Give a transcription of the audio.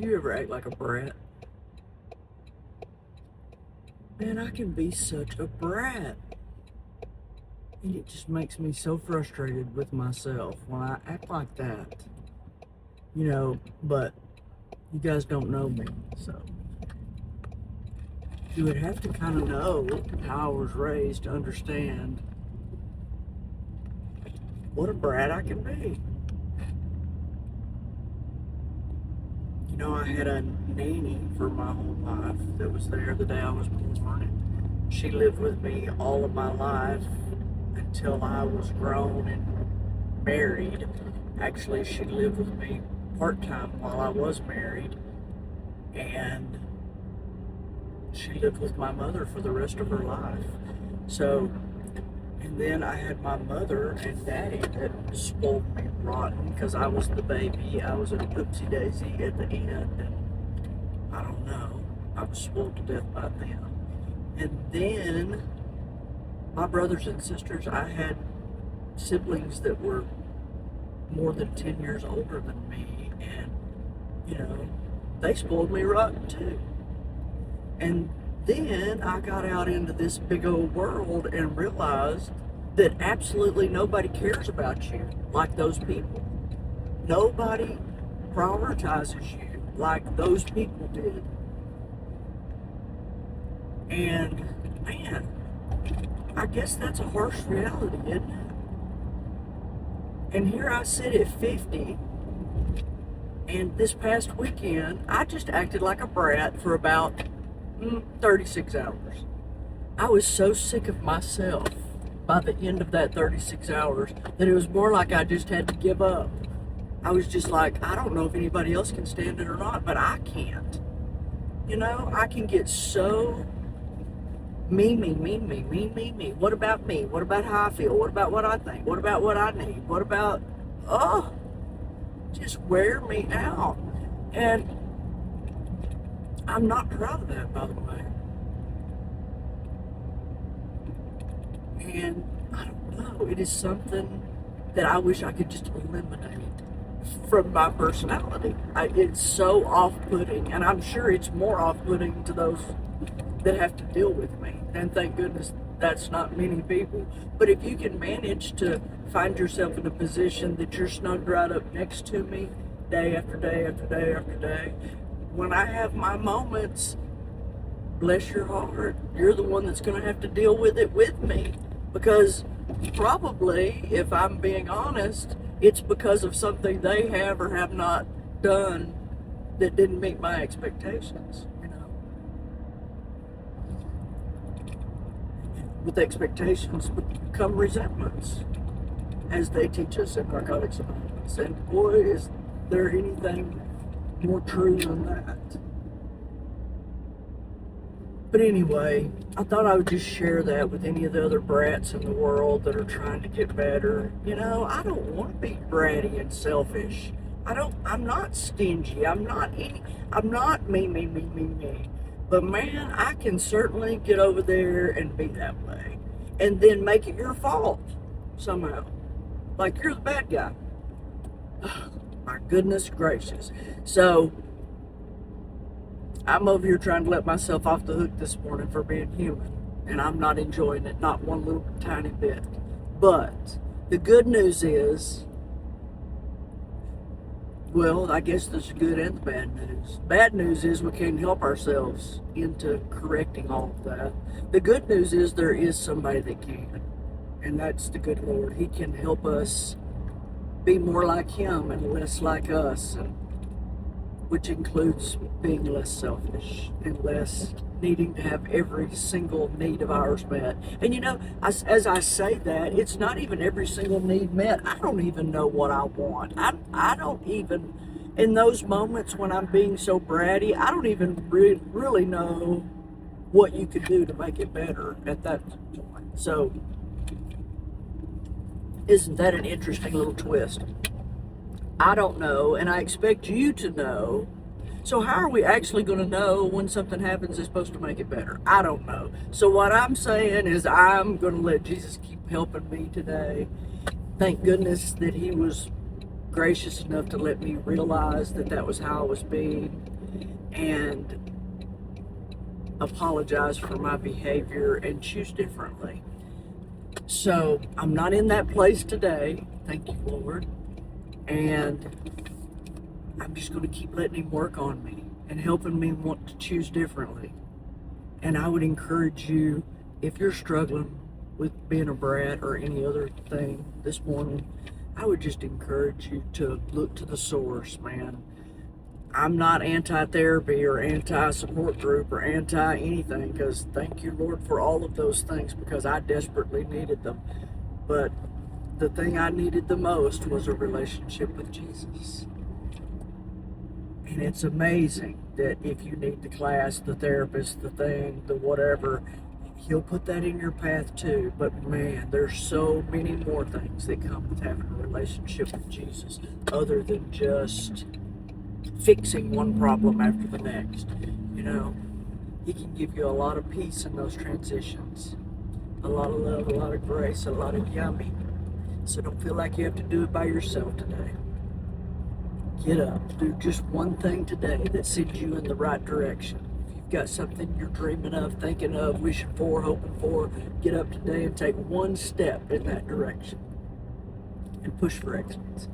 Do you ever act like a brat? Man, I can be such a brat. And it just makes me so frustrated with myself when I act like that. But you guys don't know me, so you would have to kind of know how I was raised to understand what a brat I can be. I had a nanny for my whole life that was there the day I was born. And she lived with me all of my life until I was grown and married. Actually, she lived with me part-time while I was married, and she lived with my mother for the rest of her life. And then I had my mother and daddy that spoiled me rotten because I was the baby. I was a oopsie daisy at the end, and I don't know. I was spoiled to death by them. And then my brothers and sisters, I had siblings that were more than 10 years older than me, and they spoiled me rotten too. And then I got out into this big old world and realized that absolutely nobody cares about you like those people. Nobody prioritizes you like those people did. And man, I guess that's a harsh reality, isn't it? And here I sit at 50, and this past weekend, I just acted like a brat for about 36 hours. I was so sick of myself by the end of that 36 hours that it was more like I just had to give up. I was just like, I don't know if anybody else can stand it or not, but I can't. I can get so me. What about me? What about how I feel? What about what I think? What about what I need? What about, just wear me out. And I'm not proud of that, by the way. And I don't know, it is something that I wish I could just eliminate from my personality. It's so off-putting, and I'm sure it's more off-putting to those that have to deal with me. And thank goodness that's not many people. But if you can manage to find yourself in a position that you're snugged right up next to me day after day after day after day, when I have my moments, bless your heart, you're the one that's going to have to deal with it with me. Because probably, if I'm being honest, it's because of something they have or have not done that didn't meet my expectations. With expectations come resentments, as they teach us in Narcotics Anonymous. And boy, is there anything more true than that. But anyway, I thought I would just share that with any of the other brats in the world that are trying to get better. I don't want to be bratty and selfish. I'm not stingy. I'm not me. But man, I can certainly get over there and be that way. And then make it your fault somehow. Like you're the bad guy. Oh, my goodness gracious. So, I'm over here trying to let myself off the hook this morning for being human. And I'm not enjoying it, not one little tiny bit. But the good news is, well, I guess there's the good and the bad news. Bad news is we can't help ourselves into correcting all of that. The good news is there is somebody that can. And that's the good Lord. He can help us be more like Him and less like us. Which includes being less selfish and less needing to have every single need of ours met. And as I say that, it's not even every single need met. I don't even know what I want. I don't even, in those moments when I'm being so bratty, I don't even really know what you could do to make it better at that point. So, isn't that an interesting little twist? I don't know, and I expect you to know. So how are we actually going to know when something happens that's supposed to make it better? I don't know. So what I'm saying is I'm going to let Jesus keep helping me today. Thank goodness that He was gracious enough to let me realize that that was how I was being, and apologize for my behavior and choose differently. So I'm not in that place today, thank you, Lord, and I'm just going to keep letting Him work on me and helping me want to choose differently. And I would encourage you, if you're struggling with being a brat or any other thing this morning, I would just encourage you to look to the source, man. I'm not anti-therapy or anti-support group or anti-anything, because thank you, Lord, for all of those things, because I desperately needed them. But the thing I needed the most was a relationship with Jesus. And it's amazing that if you need the class, the therapist, the thing, the whatever, He'll put that in your path too. But man, there's so many more things that come with having a relationship with Jesus other than just fixing one problem after the next. You know, He can give you a lot of peace in those transitions, a lot of love, a lot of grace, a lot of yummy. So don't feel like you have to do it by yourself today. Get up, do just one thing today that sends you in the right direction. If you've got something you're dreaming of, thinking of, wishing for, hoping for, get up today and take one step in that direction and push for excellence.